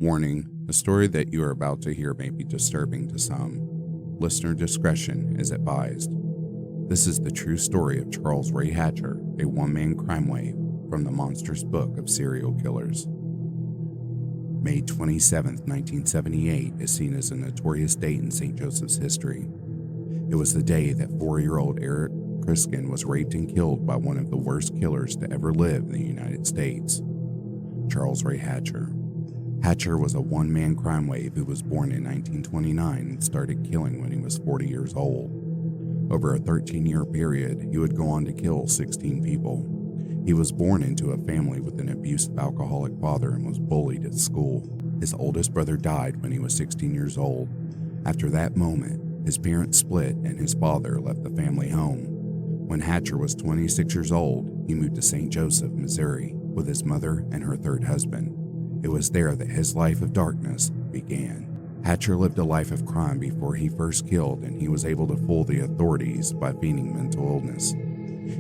Warning, the story that you are about to hear may be disturbing to some. Listener discretion is advised. This is the true story of Charles Ray Hatcher, a one-man crime wave from the monstrous book of serial killers. May 27, 1978 is seen as a notorious date in St. Joseph's history. It was the day that 4-year-old Eric Criskin was raped and killed by one of the worst killers to ever live in the United States, Charles Ray Hatcher. Hatcher was a one-man crime wave who was born in 1929 and started killing when he was 40 years old. Over a 13-year period, he would go on to kill 16 people. He was born into a family with an abusive alcoholic father and was bullied at school. His oldest brother died when he was 16 years old. After that moment, his parents split and his father left the family home. When Hatcher was 26 years old, he moved to St. Joseph, Missouri, with his mother and her third husband. It was there that his life of darkness began. Hatcher lived a life of crime before he first killed, and he was able to fool the authorities by feigning mental illness.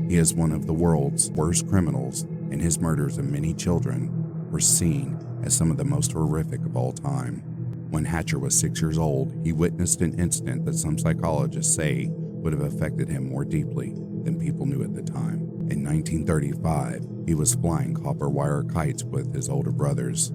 He is one of the world's worst criminals, and his murders of many children were seen as some of the most horrific of all time. When Hatcher was 6 years old, he witnessed an incident that some psychologists say would have affected him more deeply than people knew at the time. In 1935, he was flying copper wire kites with his older brothers.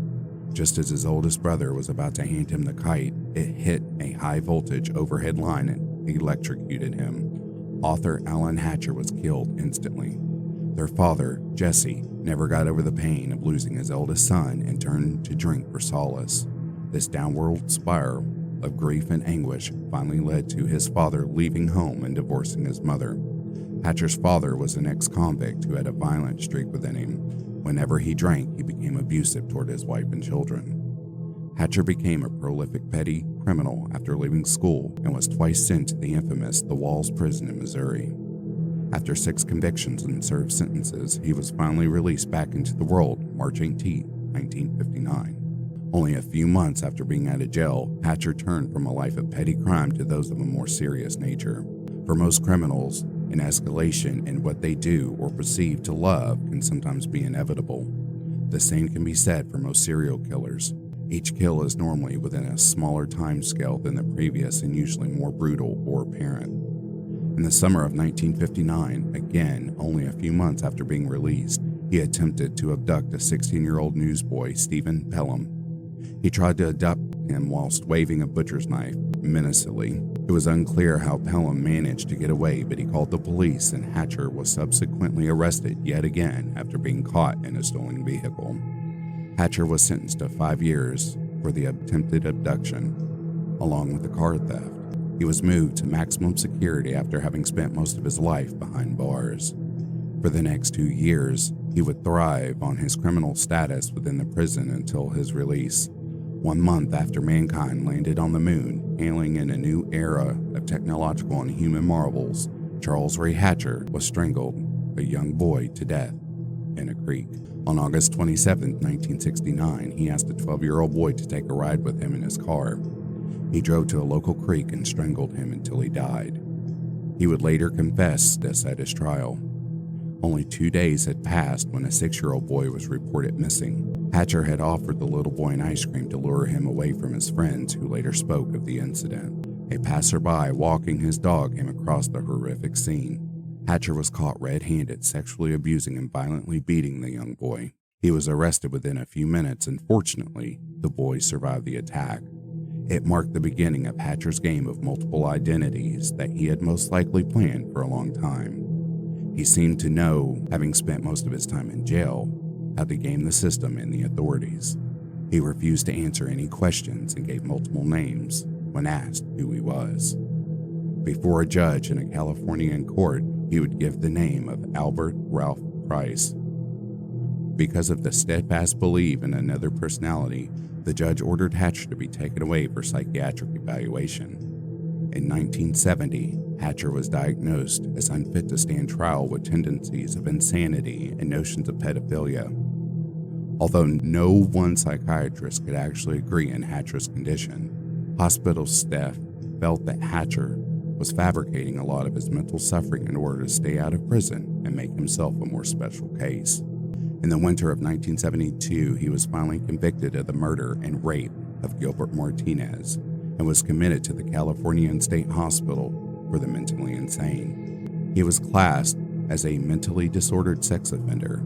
Just as his oldest brother was about to hand him the kite, it hit a high voltage overhead line and electrocuted him. Author Alan Hatcher was killed instantly. Their father, Jesse, never got over the pain of losing his eldest son and turned to drink for solace. This downward spiral of grief and anguish finally led to his father leaving home and divorcing his mother. Hatcher's father was an ex-convict who had a violent streak within him. Whenever he drank, he became abusive toward his wife and children. Hatcher became a prolific petty criminal after leaving school and was twice sent to the infamous The Walls prison in Missouri. After 6 convictions and served sentences, he was finally released back into the world March 18, 1959. Only a few months after being out of jail, Hatcher turned from a life of petty crime to those of a more serious nature. For most criminals, an escalation in what they do or perceive to love can sometimes be inevitable. The same can be said for most serial killers. Each kill is normally within a smaller time scale than the previous and usually more brutal or apparent. In the summer of 1959, again only a few months after being released, he attempted to abduct a 16-year-old newsboy, Stephen Pelham. He tried to abduct him whilst waving a butcher's knife menacingly. It was unclear how Pelham managed to get away, but he called the police, and Hatcher was subsequently arrested yet again after being caught in a stolen vehicle. Hatcher was sentenced to 5 years for the attempted abduction, along with the car theft. He was moved to maximum security after having spent most of his life behind bars. For the next 2 years, he would thrive on his criminal status within the prison until his release. 1 month after mankind landed on the moon, hailing in a new era of technological and human marvels, Charles Ray Hatcher was strangled, a young boy, to death in a creek. On August 27, 1969, he asked a 12-year-old boy to take a ride with him in his car. He drove to a local creek and strangled him until he died. He would later confess this at his trial. Only 2 days had passed when a 6-year-old boy was reported missing. Hatcher had offered the little boy an ice cream to lure him away from his friends, who later spoke of the incident. A passerby walking his dog came across the horrific scene. Hatcher was caught red-handed sexually abusing and violently beating the young boy. He was arrested within a few minutes, and fortunately, the boy survived the attack. It marked the beginning of Hatcher's game of multiple identities that he had most likely planned for a long time. He seemed to know, having spent most of his time in jail, how to game the system and the authorities. He refused to answer any questions and gave multiple names when asked who he was. Before a judge in a California court, he would give the name of Albert Ralph Price. Because of the steadfast belief in another personality, the judge ordered Hatcher to be taken away for psychiatric evaluation. In 1970, Hatcher was diagnosed as unfit to stand trial with tendencies of insanity and notions of pedophilia. Although no one psychiatrist could actually agree on Hatcher's condition, hospital staff felt that Hatcher was fabricating a lot of his mental suffering in order to stay out of prison and make himself a more special case. In the winter of 1972, he was finally convicted of the murder and rape of Gilbert Martinez and was committed to the California State Hospital for the mentally insane. He was classed as a mentally disordered sex offender.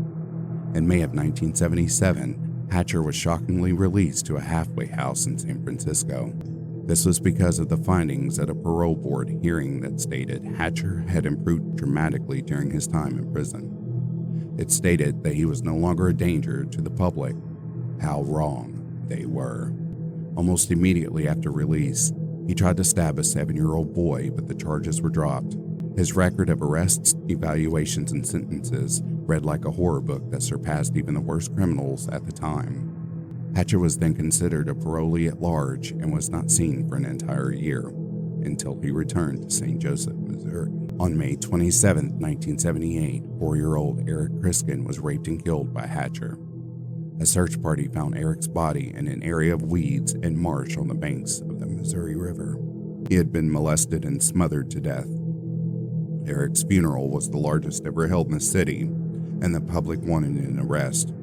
In May of 1977, Hatcher was shockingly released to a halfway house in San Francisco. This was because of the findings at a parole board hearing that stated Hatcher had improved dramatically during his time in prison. It stated that he was no longer a danger to the public. How wrong they were. Almost immediately after release, he tried to stab a 7-year-old boy, but the charges were dropped. His record of arrests, evaluations, and sentences read like a horror book that surpassed even the worst criminals at the time. Hatcher was then considered a parolee at large and was not seen for an entire year until he returned to St. Joseph, Missouri. On May 27, 1978, 4-year-old Eric Criskin was raped and killed by Hatcher. A search party found Eric's body in an area of weeds and marsh on the banks of the Missouri River. He had been molested and smothered to death. Eric's funeral was the largest ever held in the city, and the public wanted an arrest.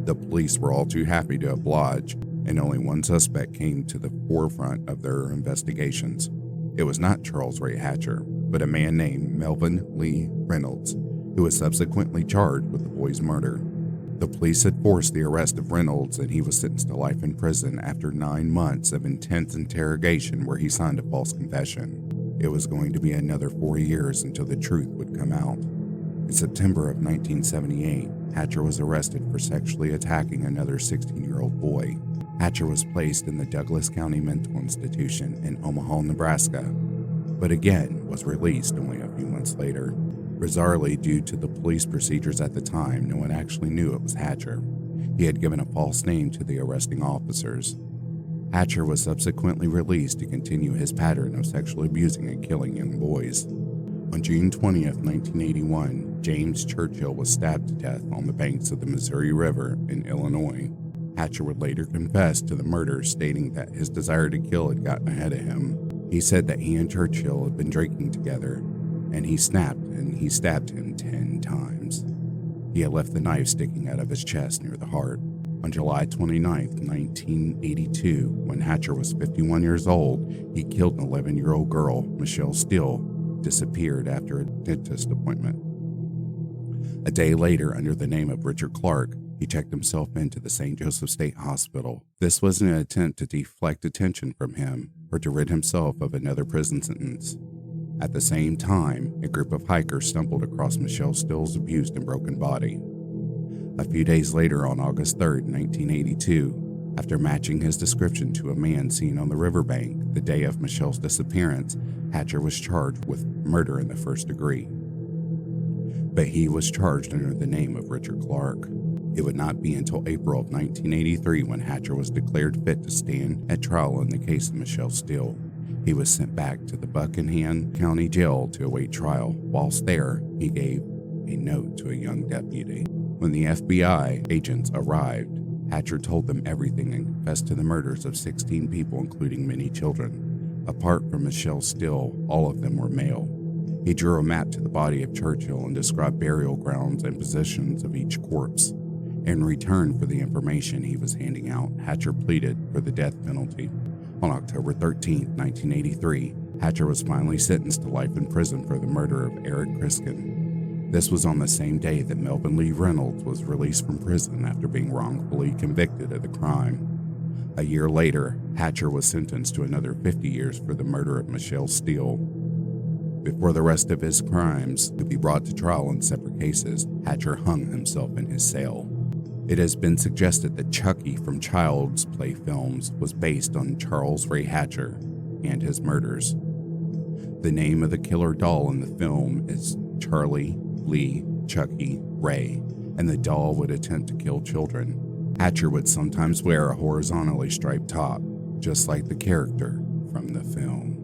The police were all too happy to oblige, and only one suspect came to the forefront of their investigations. It was not Charles Ray Hatcher, but a man named Melvin Lee Reynolds, who was subsequently charged with the boy's murder. The police had forced the arrest of Reynolds, and he was sentenced to life in prison after 9 months of intense interrogation where he signed a false confession. It was going to be another 4 years until the truth would come out. In September of 1978, Hatcher was arrested for sexually attacking another 16-year-old boy. Hatcher was placed in the Douglas County Mental Institution in Omaha, Nebraska, but again was released only a few months later. Bizarrely, due to the police procedures at the time, no one actually knew it was Hatcher. He had given a false name to the arresting officers. Hatcher was subsequently released to continue his pattern of sexually abusing and killing young boys. On June 20th, 1981, James Churchill was stabbed to death on the banks of the Missouri River in Illinois. Hatcher would later confess to the murder, stating that his desire to kill had gotten ahead of him. He said that he and Churchill had been drinking together, and he stabbed him 10 times. He had left the knife sticking out of his chest near the heart. On July 29, 1982, when Hatcher was 51 years old, he killed an 11-year-old girl. Michelle Steele disappeared after a dentist appointment. A day later, under the name of Richard Clark, he checked himself into the St. Joseph State Hospital. This was an attempt to deflect attention from him or to rid himself of another prison sentence. At the same time, a group of hikers stumbled across Michelle Steele's abused and broken body. A few days later, on August 3, 1982, after matching his description to a man seen on the riverbank the day of Michelle's disappearance, Hatcher was charged with murder in the first degree. But he was charged under the name of Richard Clark. It would not be until April of 1983 when Hatcher was declared fit to stand at trial in the case of Michelle Steele. He was sent back to the Buckingham County Jail to await trial. Whilst there, he gave a note to a young deputy. When the FBI agents arrived, Hatcher told them everything and confessed to the murders of 16 people, including many children. Apart from Michelle Steele, all of them were male. He drew a map to the body of Churchill and described burial grounds and positions of each corpse. In return for the information he was handing out, Hatcher pleaded for the death penalty. On October 13, 1983, Hatcher was finally sentenced to life in prison for the murder of Eric Criskin. This was on the same day that Melvin Lee Reynolds was released from prison after being wrongfully convicted of the crime. A year later, Hatcher was sentenced to another 50 years for the murder of Michelle Steele. Before the rest of his crimes could be brought to trial in separate cases, Hatcher hung himself in his cell. It has been suggested that Chucky from Child's Play films was based on Charles Ray Hatcher and his murders. The name of the killer doll in the film is Charlie Lee Chucky Ray, and the doll would attempt to kill children. Hatcher would sometimes wear a horizontally striped top, just like the character from the film.